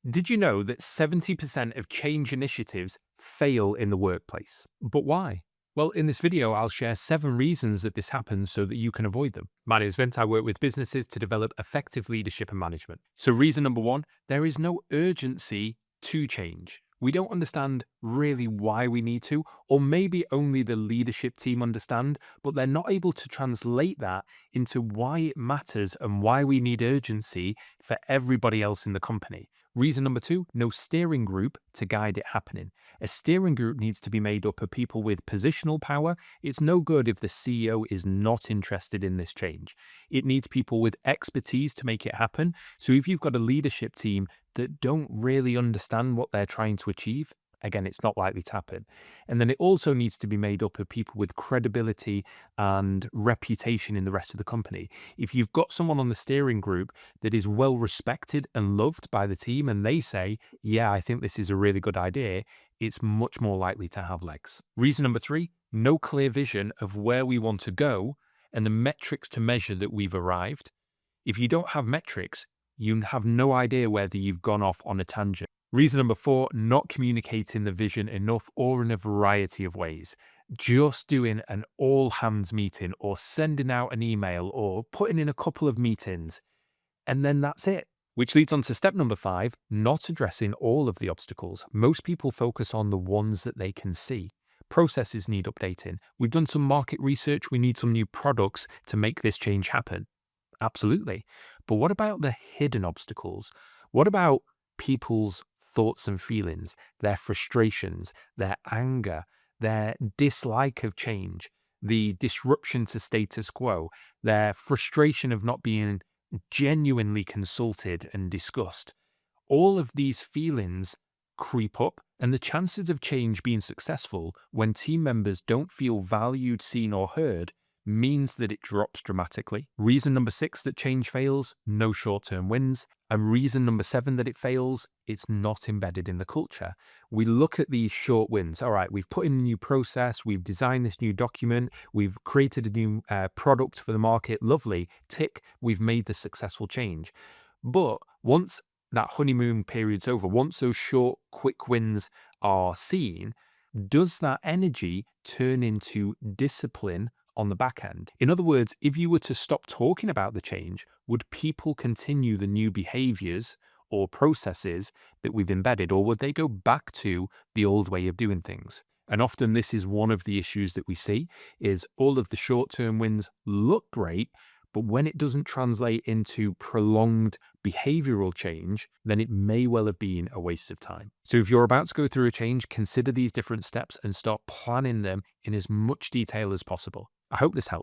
Did you know that 70% of change initiatives fail in the workplace? But why? Well, in this video, I'll share 7 reasons that this happens so that you can avoid them. My name is Vint. I work with businesses to develop effective leadership and management. So, reason number one, there is no urgency to change. We don't understand really why we need to, or maybe only the leadership team understand, but they're not able to translate that into why it matters and why we need urgency for everybody else in the company. Reason number two, no steering group to guide it happening. A steering group needs to be made up of people with positional power. It's no good if the CEO is not interested in this change. It needs people with expertise to make it happen. So if you've got a leadership team that don't really understand what they're trying to achieve, again, it's not likely to happen. And then it also needs to be made up of people with credibility and reputation in the rest of the company. If you've got someone on the steering group that is well respected and loved by the team and they say, yeah, I think this is a really good idea, it's much more likely to have legs. Reason number three, no clear vision of where we want to go and the metrics to measure that we've arrived. If you don't have metrics, you have no idea whether you've gone off on a tangent. Reason number four, not communicating the vision enough or in a variety of ways. Just doing an all hands meeting or sending out an email or putting in a couple of meetings, and then that's it. Which leads on to step number five, not addressing all of the obstacles. Most people focus on the ones that they can see. Processes need updating. We've done some market research. We need some new products to make this change happen. Absolutely. But what about the hidden obstacles? What about people's thoughts and feelings, their frustrations, their anger, their dislike of change, the disruption to status quo, their frustration of not being genuinely consulted and discussed? All of these feelings creep up, and the chances of change being successful when team members don't feel valued, seen, or heard means that it drops dramatically. Reason number six that change fails, no short-term wins. And reason number seven that it fails, it's not embedded in the culture. We look at these short wins. All right, we've put in a new process, we've designed this new document, we've created a new product for the market. Lovely, tick, we've made the successful change. But once that honeymoon period's over, once those short, quick wins are seen, does that energy turn into discipline on the back end? In other words, if you were to stop talking about the change, would people continue the new behaviors or processes that we've embedded, or would they go back to the old way of doing things? And often this is one of the issues that we see is all of the short-term wins look great, but when it doesn't translate into prolonged behavioral change, then it may well have been a waste of time. So if you're about to go through a change, consider these different steps and start planning them in as much detail as possible. I hope this helped.